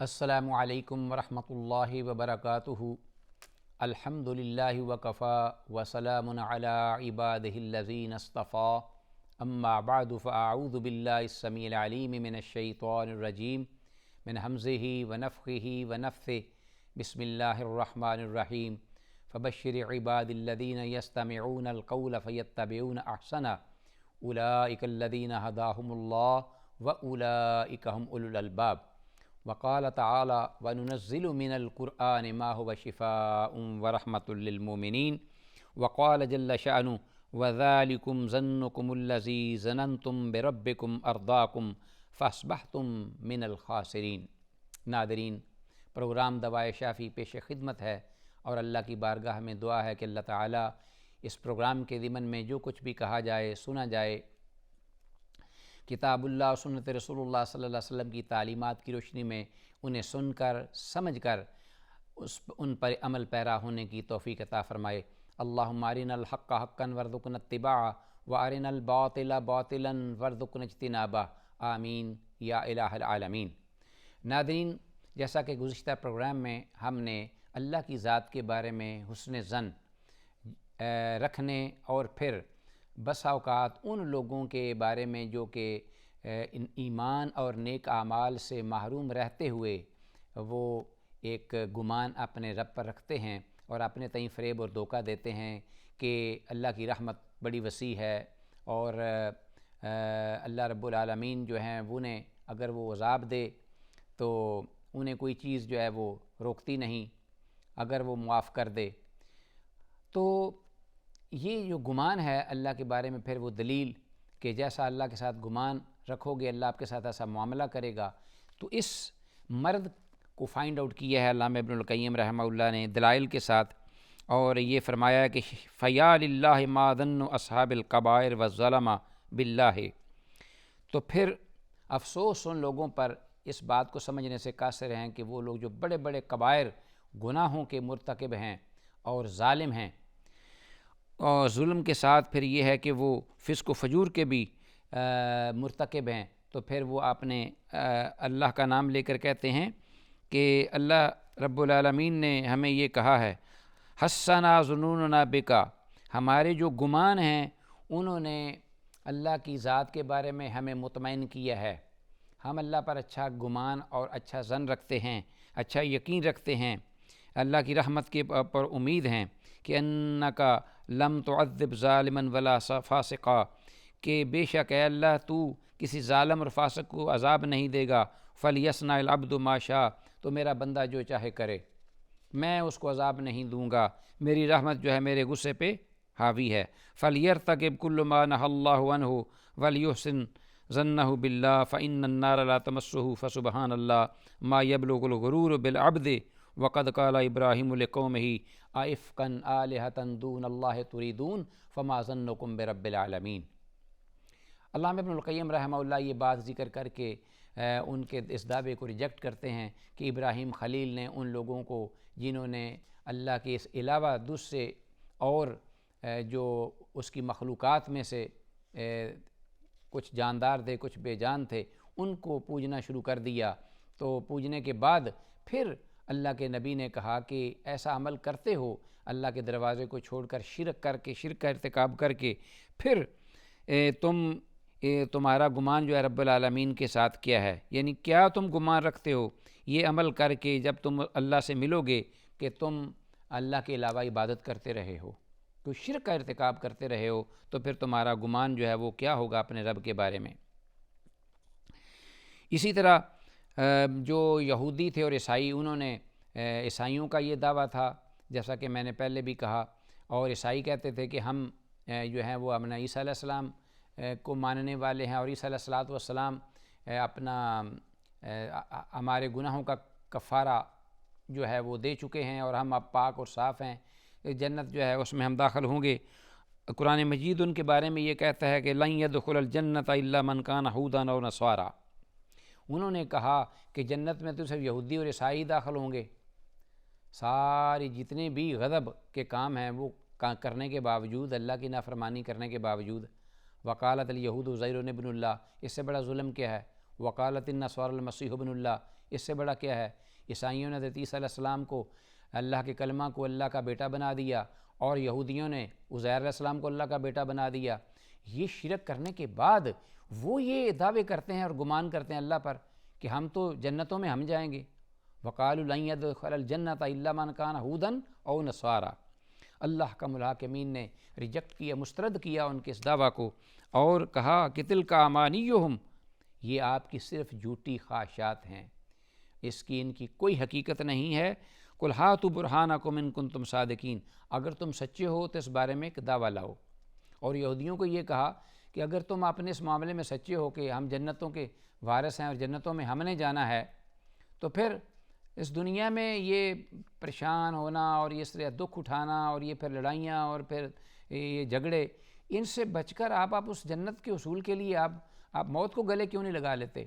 السلام علیکم ورحمۃ اللہ وبرکاتہ۔ الحمدللہ وکفا وسلام علی عبادہ الذین اصطفیٰ، اما بعد فاعوذ باللہ السمیع العلیم من الشیطان الرجیم من ہمزہ ونفخہ ونفثہ، بسم اللہ الرحمن الرحیم۔ فبشر عباد الذین یستمعون القول فیتبعون احسنہ، اولئک الذین ھداھم اللہ واولئک ھم اولو الالباب۔ وقال تعالی وننزل من القرآن ما هو شفاء ورحمة للمؤمنین۔ وقال جل شأنہ وذلکم ظنکم الذی ظننتم بربکم ارداکم فاصبحتم من الخاسرین۔ ناظرین، پروگرام دوائے شافی پیش خدمت ہے، اور اللہ کی بارگاہ میں دعا ہے کہ اللہ تعالی اس پروگرام کے ضمن میں جو کچھ بھی کہا جائے، سنا جائے، کتاب اللہ و سنت رسول اللہ صلی اللہ علیہ وسلم کی تعلیمات کی روشنی میں انہیں سن کر سمجھ کر ان پر عمل پیرا ہونے کی توفیق عطا فرمائے۔ اللہم ارنا الحق حقا وارزقنا اتباعہ وارنا الباطل باطلا وارزقنا اجتنابہ، آمین یا الہ العالمین۔ ناظرین، جیسا کہ گزشتہ پروگرام میں ہم نے اللہ کی ذات کے بارے میں حسن ظن رکھنے اور پھر بسا اوقات ان لوگوں کے بارے میں جو کہ ایمان اور نیک اعمال سے محروم رہتے ہوئے وہ ایک گمان اپنے رب پر رکھتے ہیں اور اپنے تئیں فریب اور دھوکہ دیتے ہیں کہ اللہ کی رحمت بڑی وسیع ہے، اور اللہ رب العالمین جو ہیں وہ نے اگر وہ عذاب دے تو انہیں کوئی چیز جو ہے وہ روکتی نہیں، اگر وہ معاف کر دے۔ تو یہ جو گمان ہے اللہ کے بارے میں، پھر وہ دلیل کہ جیسا اللہ کے ساتھ گمان رکھو گے اللہ آپ کے ساتھ ایسا معاملہ کرے گا، تو اس مرد کو فائنڈ آؤٹ کیا ہے علامہ ابن القیم رحمہ اللہ نے دلائل کے ساتھ، اور یہ فرمایا کہ فیا للہ ما ظن اصحاب الکبائر والظلمہ باللہ۔ تو پھر افسوس ان لوگوں پر اس بات کو سمجھنے سے قاصر ہیں کہ وہ لوگ جو بڑے بڑے کبائر گناہوں کے مرتکب ہیں اور ظالم ہیں، اور ظلم کے ساتھ پھر یہ ہے کہ وہ فسق و فجور کے بھی مرتکب ہیں، تو پھر وہ اپنے اللہ کا نام لے کر کہتے ہیں کہ اللہ رب العالمین نے ہمیں یہ کہا ہے، حسنا ظنوننا بکا، ہمارے جو گمان ہیں انہوں نے اللہ کی ذات کے بارے میں ہمیں مطمئن کیا ہے، ہم اللہ پر اچھا گمان اور اچھا ظن رکھتے ہیں، اچھا یقین رکھتے ہیں، اللہ کی رحمت کے پر امید ہیں کہ انکا لم تعذب ظالما ولا فاسقا، کہ بے شک اے اللہ تو کسی ظالم اور فاسق کو عذاب نہیں دے گا، فلیصنع العبد ما شاء، تو میرا بندہ جو چاہے کرے، میں اس کو عذاب نہیں دوں گا، میری رحمت جو ہے میرے غصے پہ حاوی ہے، فلیرتکب کل ما نہی اللہ عنہ ولیحسن ظنہ باللہ فإن النار لا تمسہ فسبحان اللہ ما یبلغ الغرور بالعبد وقد قال ابراہیم لقومہ ائفکا آلہۃ دون اللہ تریدون فما ظنکم برب العالمین۔ علامہ ابن القیم رحمہ اللہ یہ بات ذکر کر کے ان کے اس دعوے کو ریجیکٹ کرتے ہیں کہ ابراہیم خلیل نے ان لوگوں کو جنہوں نے اللہ کے اس علاوہ دوسرے اور جو اس کی مخلوقات میں سے کچھ جاندار تھے کچھ بے جان تھے ان کو پوجنا شروع کر دیا، تو پوجنے کے بعد پھر اللہ کے نبی نے کہا کہ ایسا عمل کرتے ہو اللہ کے دروازے کو چھوڑ کر شرک کا ارتکاب کر کے، پھر تمہارا گمان جو ہے رب العالمین کے ساتھ کیا ہے، یعنی کیا تم گمان رکھتے ہو یہ عمل کر کے جب تم اللہ سے ملو گے کہ تم اللہ کے علاوہ عبادت کرتے رہے ہو، تو شرک کا ارتکاب کرتے رہے ہو، تو پھر تمہارا گمان جو ہے وہ کیا ہوگا اپنے رب کے بارے میں۔ اسی طرح جو یہودی تھے اور عیسائی، انہوں نے عیسائیوں کا یہ دعویٰ تھا جیسا کہ میں نے پہلے بھی کہا، اور عیسائی کہتے تھے کہ ہم جو ہیں وہ اپنا عیسیٰ علیہ السلام کو ماننے والے ہیں، اور عیسیٰ علیہ السلام اپنا ہمارے گناہوں کا کفارہ جو ہے وہ دے چکے ہیں، اور ہم اب پاک اور صاف ہیں، جنت جو ہے اس میں ہم داخل ہوں گے۔ قرآن مجید ان کے بارے میں یہ کہتا ہے کہ لن يدخل الجنۃ الا من کان ھودا او نصارا، انہوں نے کہا کہ جنت میں تو صرف یہودی اور عیسائی داخل ہوں گے، ساری جتنے بھی غضب کے کام ہیں وہ کرنے کے باوجود، اللہ کی نافرمانی کرنے کے باوجود۔ وقالت الیہود عزیر ابن اللہ، اس سے بڑا ظلم کیا ہے؟ وقالت النصارى المسیح ابن اللہ، اس سے بڑا کیا ہے؟ عیسائیوں نے حضرت عیسیٰ علیہ السلام کو، اللہ کے کلمہ کو اللہ کا بیٹا بنا دیا، اور یہودیوں نے عزیر علیہ السلام کو اللہ کا بیٹا بنا دیا۔ یہ شرک کرنے کے بعد وہ یہ دعوے کرتے ہیں اور گمان کرتے ہیں اللہ پر کہ ہم تو جنتوں میں ہم جائیں گے۔ وقالوا لن يدخل الجنة الا من كان هودا او نصارى۔ اللہ کا الحاکمین نے ریجیکٹ کیا، مسترد کیا ان کے اس دعویٰ کو، اور کہا کہ تلک امانیہم، یہ آپ کی صرف جھوٹی خواہشات ہیں، اس کی ان کی کوئی حقیقت نہیں ہے۔ قل ہاتوا برہانکم ان کنتم صادقین، اگر تم سچے ہو تو اس بارے میں ایک دعویٰ لاؤ۔ اور یہودیوں کو یہ کہا کہ اگر تم اپنے اس معاملے میں سچے ہو کہ ہم جنتوں کے وارث ہیں اور جنتوں میں ہم نے جانا ہے، تو پھر اس دنیا میں یہ پریشان ہونا اور یہ اس طرح دکھ اٹھانا اور یہ پھر لڑائیاں اور پھر یہ جھگڑے، ان سے بچ کر آپ اس جنت کے حصول کے لیے آپ موت کو گلے کیوں نہیں لگا لیتے؟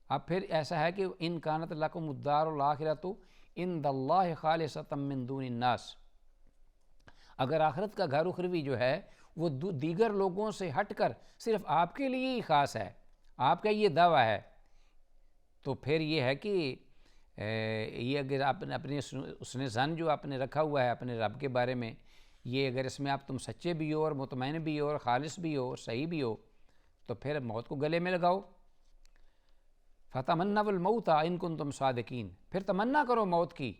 اب پھر ایسا ہے کہ ان کانت لکم الدار الآخرۃ عند اللہ خالصۃ من دون الناس، اگر آخرت کا گھر اخروی جو ہے وہ دیگر لوگوں سے ہٹ کر صرف آپ کے لیے ہی خاص ہے، آپ کا یہ دعویٰ ہے، تو پھر یہ ہے کہ یہ اگر آپ نے اپنے اس نے ظن جو آپ نے رکھا ہوا ہے اپنے رب کے بارے میں، یہ اگر اس میں آپ تم سچے بھی ہو اور مطمئن بھی ہو اور خالص بھی ہو اور صحیح بھی ہو، تو پھر موت کو گلے میں لگاؤ۔ فَتَمَنَّوُا الْمَوْتَ إِن كُنتُمْ صَادِقِينَ، پھر تمنا کرو موت کی،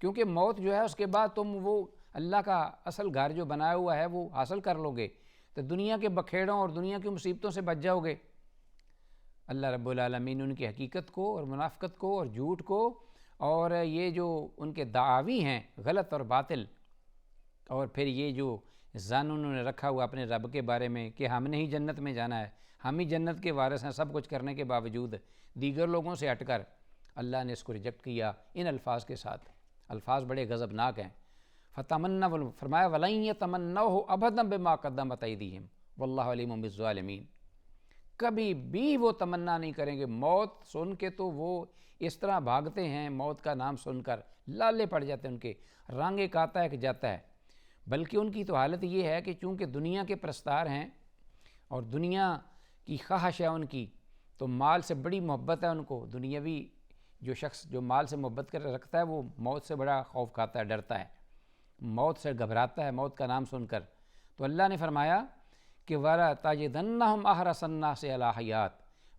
کیونکہ موت جو ہے اس کے بعد تم وہ اللہ کا اصل گھر جو بنایا ہوا ہے وہ حاصل کر لو گے، تو دنیا کے بکھیڑوں اور دنیا کی مصیبتوں سے بچ جاؤ گے۔ اللہ رب العالمین ان کی حقیقت کو اور منافقت کو اور جھوٹ کو اور یہ جو ان کے دعاوی ہیں غلط اور باطل، اور پھر یہ جو ظن انہوں نے رکھا ہوا اپنے رب کے بارے میں کہ ہم نے ہی جنت میں جانا ہے، ہم ہی جنت کے وارث ہیں، سب کچھ کرنے کے باوجود دیگر لوگوں سے ہٹ کر، اللہ نے اس کو ریجیکٹ کیا ان الفاظ کے ساتھ۔ الفاظ بڑے غضبناک ہیں۔ فتمنوا، فرمایا ولن یتمنوہ ابدا بما قدمت ایدیہم واللہ علیم بالظالمین، کبھی بھی وہ تمنا نہیں کریں گے۔ موت سن کے تو وہ اس طرح بھاگتے ہیں، موت کا نام سن کر لالے پڑ جاتے ہیں، ان کے رنگ ایک آتا ہے کہ جاتا ہے۔ بلکہ ان کی تو حالت یہ ہے کہ چونکہ دنیا کے پرستار ہیں اور دنیا کی خواہش ہے ان کی، تو مال سے بڑی محبت ہے ان کو، دنیاوی جو شخص جو مال سے محبت کر رکھتا ہے وہ موت سے بڑا خوف کھاتا ہے، ڈرتا ہے، موت سے گھبراتا ہے موت کا نام سن کر۔ تو اللہ نے فرمایا کہ وَلَا تَجِدَنَّهُمْ أَحْرَصَ النَّاسِ عَلَىٰ حَيَاةٍ،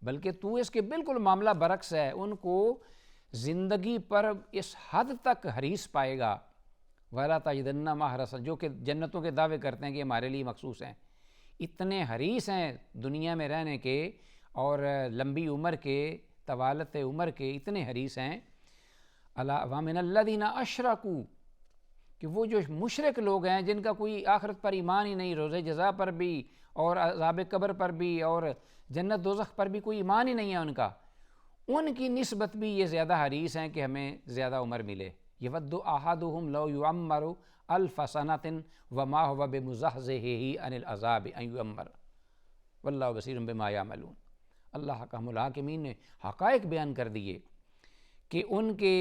بلکہ تو اس کے بالکل معاملہ برعکس ہے، ان کو زندگی پر اس حد تک حریص پائے گا۔ وَلَا تَجِدَنَّهُمْ أَحْرَصَ، جو کہ جنتوں کے دعوے کرتے ہیں کہ ہمارے لیے مخصوص ہیں، اتنے حریص ہیں دنیا میں رہنے کے اور لمبی عمر کے، طوالت عمر کے، اتنے حریص ہیں۔ وَمِنَ الَّذِينَ أَشْرَكُوا، کہ وہ جو مشرک لوگ ہیں جن کا کوئی آخرت پر ایمان ہی نہیں، روز جزا پر بھی اور عذاب قبر پر بھی اور جنت دوزخ پر بھی کوئی ایمان ہی نہیں ہے ان کا، ان کی نسبت بھی یہ زیادہ حریص ہیں کہ ہمیں زیادہ عمر ملے۔ یود احدہم لو یعمر الف سنۃ وما هو بمزحزحہ عن العذاب ان یعمر واللہ بصیر بما یعملون۔ اللہ حکم الحاکمین نے حقائق بیان کر دیے کہ ان کے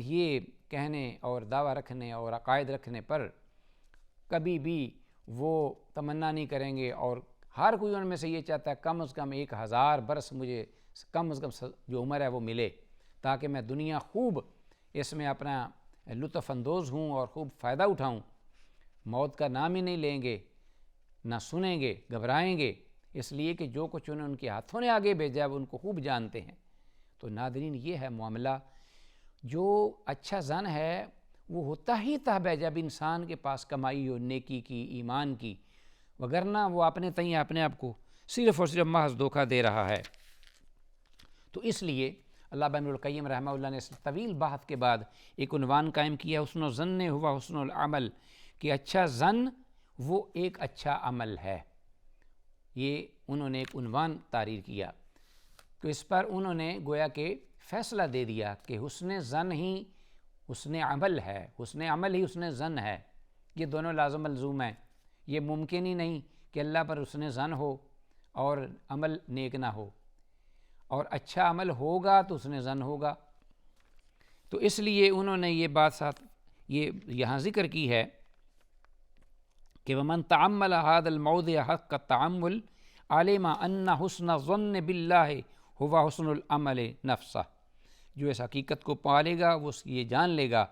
یہ کہنے اور دعویٰ رکھنے اور عقائد رکھنے پر کبھی بھی وہ تمنا نہیں کریں گے، اور ہر کوئی ان میں سے یہ چاہتا ہے کم از کم 1000 برس مجھے کم از کم جو عمر ہے وہ ملے، تاکہ میں دنیا خوب اس میں اپنا لطف اندوز ہوں اور خوب فائدہ اٹھاؤں۔ موت کا نام ہی نہیں لیں گے، نہ سنیں گے، گھبرائیں گے، اس لیے کہ جو کچھ انہوں نے ان کے ہاتھوں نے آگے بھیجا ہے وہ ان کو خوب جانتے ہیں۔ تو ناظرین، یہ ہے معاملہ۔ جو اچھا ظن ہے وہ ہوتا ہی تب ہے جب انسان کے پاس کمائی ہو نیکی کی، ایمان کی، وگرنہ وہ اپنے تئیں اپنے آپ کو صرف اور صرف محض دھوکہ دے رہا ہے۔ تو اس لیے اللہ ابن القیم رحمہ اللہ نے اس طویل بحث کے بعد ایک عنوان قائم کیا، حسن الظن ہوا حسن العمل، کہ اچھا ظن وہ ایک اچھا عمل ہے۔ یہ انہوں نے ایک عنوان تعریر کیا، تو اس پر انہوں نے گویا کہ فیصلہ دے دیا کہ حسن ظن ہی حسن عمل ہے، حسن عمل ہی حسن ظن ہے، یہ دونوں لازم ملزوم ہیں۔ یہ ممکن ہی نہیں کہ اللہ پر حسن ظن ہو اور عمل نیک نہ ہو، اور اچھا عمل ہوگا تو حسن ظن ہوگا۔ تو اس لیے انہوں نے یہ بات ساتھ یہ یہاں ذکر کی ہے کہ وَمَن تَعَمَّلَ هَذَا الْمَوْضِعَ حَقَّ التَّعَمُّلِ عَلِمَ أَنَّ حُسْنَ الظَّنِّ بِاللَّهِ ہوا حسن العمل نفسہ، جو اس حقیقت کو پالے گا وہ یہ جان لے گا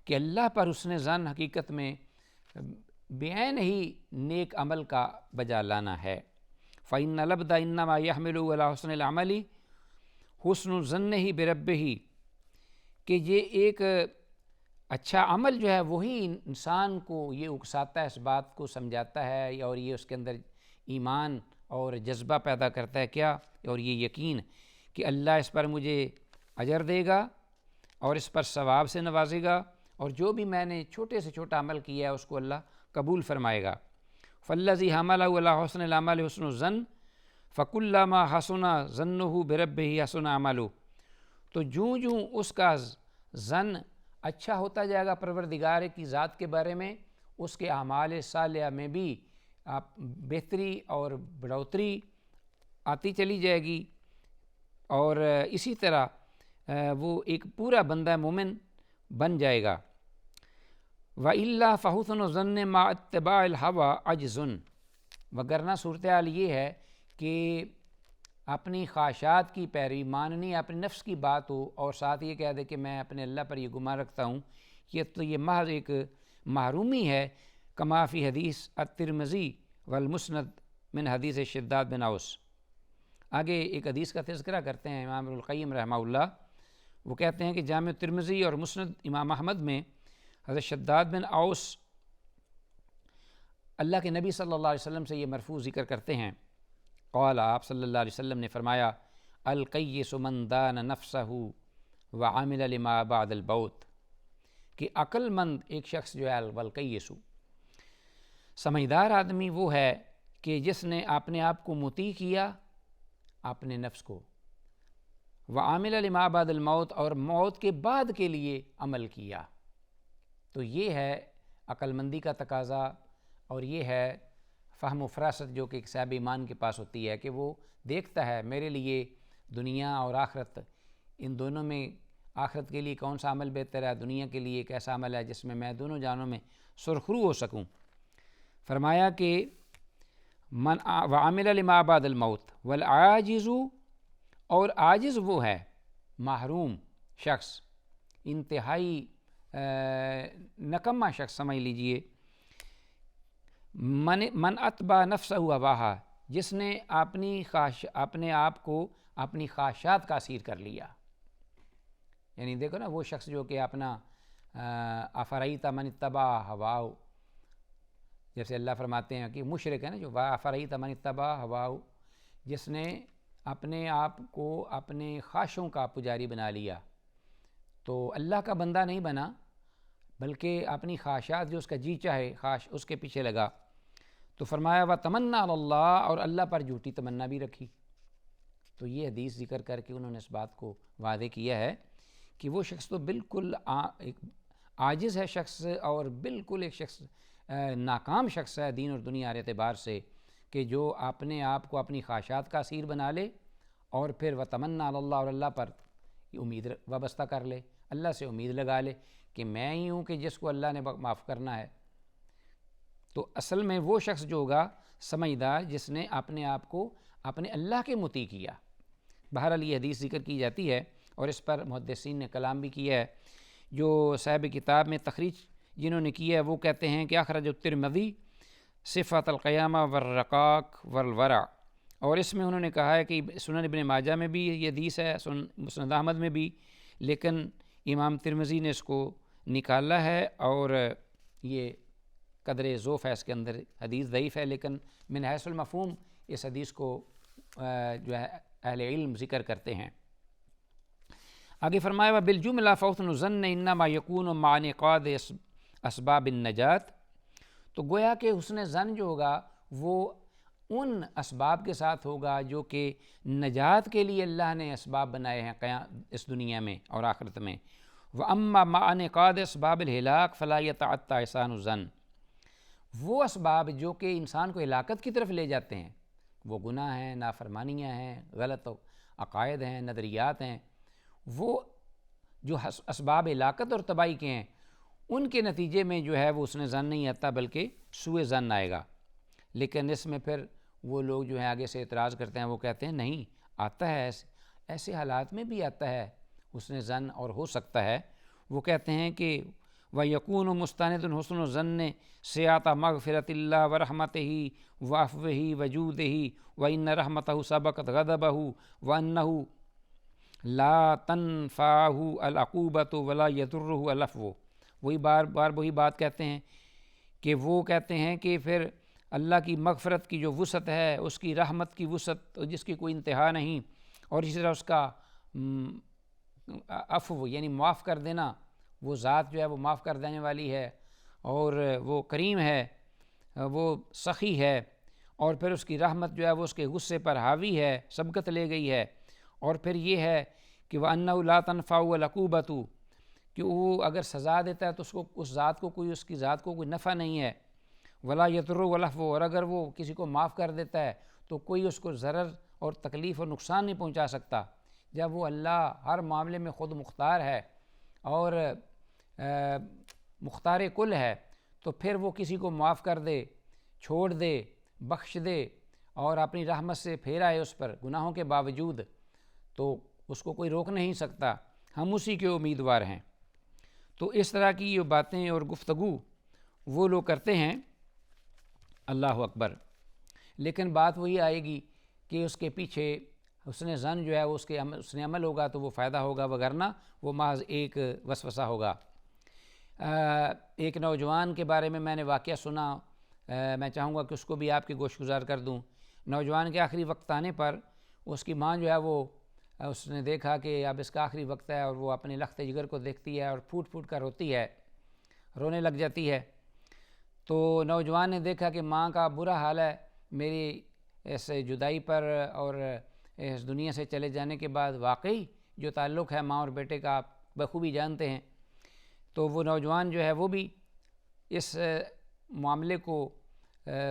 کہ اللہ پر حسن ظن حقیقت میں بعین ہی نیک عمل کا بجا لانا ہے۔ فإن العبد انما يحمل على حسن العمل حسن ظنہ بربہ، کہ یہ ایک اچھا عمل جو ہے وہی انسان کو یہ اکساتا ہے، اس بات کو سمجھاتا ہے، اور یہ اس کے اندر ایمان اور جذبہ پیدا کرتا ہے کیا، اور یہ یقین کہ اللہ اس پر مجھے اجر دے گا اور اس پر ثواب سے نوازے گا، اور جو بھی میں نے چھوٹے سے چھوٹا عمل کیا ہے اس کو اللہ قبول فرمائے گا۔ فالذی حملہ علی حسن العمل حسن الظن فکلما حسن ظنہ بربہ حسن عملہ، تو جوں اس کا ظن اچھا ہوتا جائے گا پروردگار کی ذات کے بارے میں، اس کے اعمال صالحہ میں بھی بہتری اور بڑھوتری آتی چلی جائے گی، اور اسی طرح وہ ایک پورا بندہ مومن بن جائے گا۔ وَإِلَّا فَحُسْنُ الظَّنِّ مَعَ اتِّبَاعِ الْهَوَىٰ عَجْزٌ، وگرنہ صورتحال یہ ہے کہ اپنی خواہشات کی پیروی ماننی، اپنے نفس کی بات ہو اور ساتھ یہ کہہ دے کہ میں اپنے اللہ پر یہ گمان رکھتا ہوں، یہ محض ایک محرومی ہے، کما فی حدیث الترمذی والمسند من حدیث شداد بن اوس۔ آگے ایک حدیث کا تذکرہ کرتے ہیں امام ابن القیم رحمہ اللہ، وہ کہتے ہیں کہ جامع ترمذی اور مسند امام احمد میں حضرت شداد بن اوس اللہ کے نبی صلی اللہ علیہ وسلم سے یہ مرفوع ذکر کرتے ہیں، قال، آپ صلی اللہ علیہ وسلم نے فرمایا، القیس من دان نفسہ وعمل لما بعد الموت، کہ عقل مند ایک شخص جو ہے القیس، سمجھدار آدمی وہ ہے کہ جس نے اپنے آپ کو مطیع کیا، اپنے نفس کو، وعمل لما بعد الموت، اور موت کے بعد کے لیے عمل کیا۔ تو یہ ہے عقل مندی کا تقاضا، اور یہ ہے فہم و فراست جو کہ ایک صاحب ایمان کے پاس ہوتی ہے، کہ وہ دیکھتا ہے میرے لیے دنیا اور آخرت، ان دونوں میں آخرت کے لیے کون سا عمل بہتر ہے، دنیا کے لیے ایک ایسا عمل ہے جس میں میں دونوں جانوں میں سرخرو ہو سکوں۔ فرمایا کہ من وعمل لما بعد الموت والعاجز، اور عاجز وہ ہے، محروم شخص، انتہائی نکما شخص سمجھ لیجئے، من اتبع نفسہ ہواہا، جس نے اپنے آپ کو اپنی خواہشات کا اسیر کر لیا۔ یعنی دیکھو نا، وہ شخص جو کہ اپنا افرأیت من اتبع ہواہ، جیسے اللہ فرماتے ہیں کہ مشرک ہے نا، جو افرأیت من اتبع ہواہ، جس نے اپنے آپ کو اپنے خواہشوں کا پجاری بنا لیا، تو اللہ کا بندہ نہیں بنا، بلکہ اپنی خواہشات جو اس کا جی چاہے خواہش اس کے پیچھے لگا۔ تو فرمایا وَتَمَنَّا عَلَى اللَّهِ، اور اللہ پر جھوٹی تمنا بھی رکھی۔ تو یہ حدیث ذکر کر کے انہوں نے اس بات کو واضح کیا ہے کہ وہ شخص تو بالکل عاجز ہے شخص، اور بالکل ایک شخص ناکام شخص ہے دین اور دنیا کے اعتبار سے، کہ جو اپنے آپ کو اپنی خواہشات کا اسیر بنا لے، اور پھر وَتَمَنَّا عَلَى اللَّهِ، اور اللہ پر امید وابستہ کر لے، اللہ سے امید لگا لے کہ میں ہی ہوں کہ جس کو اللہ نے معاف کرنا ہے۔ تو اصل میں وہ شخص جو ہوگا سمجھدار، جس نے اپنے آپ کو اپنے اللہ کے مطیع کیا۔ بہرحال یہ حدیث ذکر کی جاتی ہے، اور اس پر محدثین نے کلام بھی کیا ہے۔ جو صاحب کتاب میں تخریج جنہوں نے کیا ہے وہ کہتے ہیں کہ اخرج الترمذی صفات القیامہ والرقاق والورع، اور اس میں انہوں نے کہا ہے کہ سنن ابن ماجہ میں بھی یہ حدیث ہے، مسند احمد میں بھی، لیکن امام ترمذی نے اس کو نکالا ہے، اور یہ قدر ضعف ہے اس کے اندر، حدیث ضعیف ہے، لیکن من حیث المفہوم اس حدیث کو جو ہے اہل علم ذکر کرتے ہیں۔ آگے فرمایا بالجملہ فحسن الظن انما یکون مع انعقاد اسباب النجات، تو گویا کہ حسن ظن جو ہوگا وہ ان اسباب کے ساتھ ہوگا جو کہ نجات کے لیے اللہ نے اسباب بنائے ہیں اس دنیا میں اور آخرت میں۔ وَأَمَّا مَعَ انعقاد اسباب الہلاک فلا يتعطى احسان الظن، وہ اسباب جو کہ انسان کو ہلاکت کی طرف لے جاتے ہیں، وہ گناہ ہیں، نافرمانیاں ہیں، غلط عقائد ہیں، نظریات ہیں، وہ جو اسباب ہلاکت اور تباہی کے ہیں، ان کے نتیجے میں جو ہے وہ حسن ظن نہیں آتا بلکہ سوء ظن آئے گا۔ لیکن اس میں پھر وہ لوگ جو ہیں آگے سے اعتراض کرتے ہیں، وہ کہتے ہیں نہیں، آتا ہے ایسے حالات میں بھی آتا ہے حسن ظن اور ہو سکتا ہے۔ وہ کہتے ہیں کہ وَيَكُونُ مُسْتَنِدٌ حُسْنُ الظَّنِّ سِعَةَ مَغْفِرَةِ اللَّهِ وَرَحْمَتِهِ وَعَفْوِهِ وَجُودِهِ وَإِنَّ رَحْمَتَهُ سَبَقَتْ غَضَبَهُ وَأَنَّهُ لَا تَنْفَعُهُ الْعُقُوبَةُ وَلَا يَضُرُّهُ الْعَفْوُ۔ وہی بار وہی بات کہتے ہیں کہ وہ کہتے ہیں کہ پھر اللہ کی مغفرت کی جو وسعت ہے، اس کی رحمت کی وسعت جس کی کوئی انتہا نہیں، اور اسی طرح اس کا عفو یعنی معاف کر دینا، وہ ذات جو ہے وہ معاف کر دینے والی ہے، اور وہ کریم ہے، وہ سخی ہے، اور پھر اس کی رحمت جو ہے وہ اس کے غصے پر حاوی ہے، سبقت لے گئی ہے۔ اور پھر یہ ہے کہ وَأَنَّهُ لَا تَنْفَعُهُ الْعُقُوبَةُ کہ وہ اگر سزا دیتا ہے تو اس کو اس ذات کو کوئی اس کی ذات کو کوئی نفع نہیں ہے، وَلَا يَضُرُّهُ الْعَفْوُ اور اگر وہ کسی کو معاف کر دیتا ہے تو کوئی اس کو ضرر اور تکلیف اور نقصان نہیں پہنچا سکتا۔ جب وہ اللہ ہر معاملے میں خود مختار ہے اور مختار کل ہے، تو پھر وہ کسی کو معاف کر دے، چھوڑ دے، بخش دے اور اپنی رحمت سے پھیر آئے اس پر گناہوں کے باوجود، تو اس کو کوئی روک نہیں سکتا، ہم اسی کے امیدوار ہیں۔ تو اس طرح کی یہ باتیں اور گفتگو وہ لوگ کرتے ہیں، اللہ اکبر۔ لیکن بات وہی آئے گی کہ اس کے پیچھے حسن ظن جو ہے وہ اس نے عمل ہوگا تو وہ فائدہ ہوگا، وگرنہ وہ محض ایک وسوسہ ہوگا۔ ایک نوجوان کے بارے میں نے واقعہ سنا، میں چاہوں گا کہ اس کو بھی آپ کے گوش گزار کر دوں۔ نوجوان کے آخری وقت آنے پر اس کی ماں جو ہے وہ اس نے دیکھا کہ اب اس کا آخری وقت ہے، اور وہ اپنے لخت جگر کو دیکھتی ہے اور پھوٹ پھوٹ کر روتی ہے، رونے لگ جاتی ہے۔ تو نوجوان نے دیکھا کہ ماں کا برا حال ہے، میری اس جدائی پر اور اس دنیا سے چلے جانے کے بعد واقعی جو تعلق ہے ماں اور بیٹے کا آپ بخوبی جانتے ہیں۔ تو وہ نوجوان جو ہے وہ بھی اس معاملے کو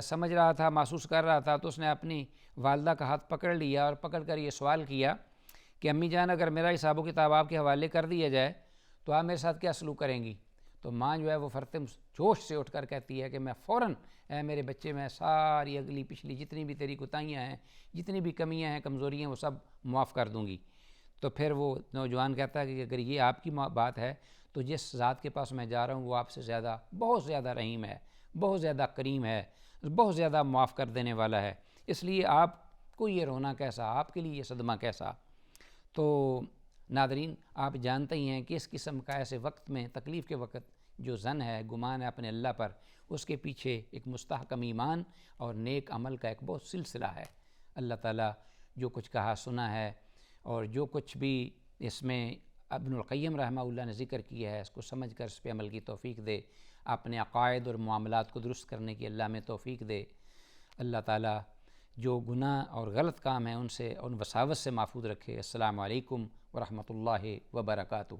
سمجھ رہا تھا، محسوس کر رہا تھا، تو اس نے اپنی والدہ کا ہاتھ پکڑ لیا اور پکڑ کر یہ سوال کیا کہ امی جان اگر میرا حساب و کتاب آپ کے حوالے کر دیا جائے تو آپ میرے ساتھ کیا سلوک کریں گی؟ تو ماں جو ہے وہ فرتم جوش سے اٹھ کر کہتی ہے کہ میں فوراً اے میرے بچے، میں ساری اگلی پچھلی جتنی بھی تیری کوتاہیاں ہیں، جتنی بھی کمیاں ہیں، کمزوریاں ہیں، وہ سب معاف کر دوں گی۔ تو پھر وہ نوجوان کہتا ہے کہ اگر یہ آپ کی بات ہے تو جس ذات کے پاس میں جا رہا ہوں وہ آپ سے زیادہ، بہت زیادہ رحیم ہے، بہت زیادہ کریم ہے، بہت زیادہ معاف کر دینے والا ہے، اس لیے آپ کو یہ رونا کیسا، آپ کے لیے یہ صدمہ کیسا۔ تو ناظرین، آپ جانتے ہی ہیں کہ اس قسم کا ایسے وقت میں، تکلیف کے وقت، جو ظن ہے، گمان ہے اپنے اللہ پر، اس کے پیچھے ایک مستحکم ایمان اور نیک عمل کا ایک بہت سلسلہ ہے۔ اللہ تعالیٰ جو کچھ کہا سنا ہے اور جو کچھ بھی اس میں ابن القیم رحمہ اللہ نے ذکر کیا ہے، اس کو سمجھ کر اس پہ عمل کی توفیق دے، اپنے عقائد اور معاملات کو درست کرنے کی اللہ میں توفیق دے۔ اللہ تعالیٰ جو گناہ اور غلط کام ہیں ان سے، ان وساوس سے محفوظ رکھے۔ السلام علیکم ورحمۃ اللہ وبرکاتہ۔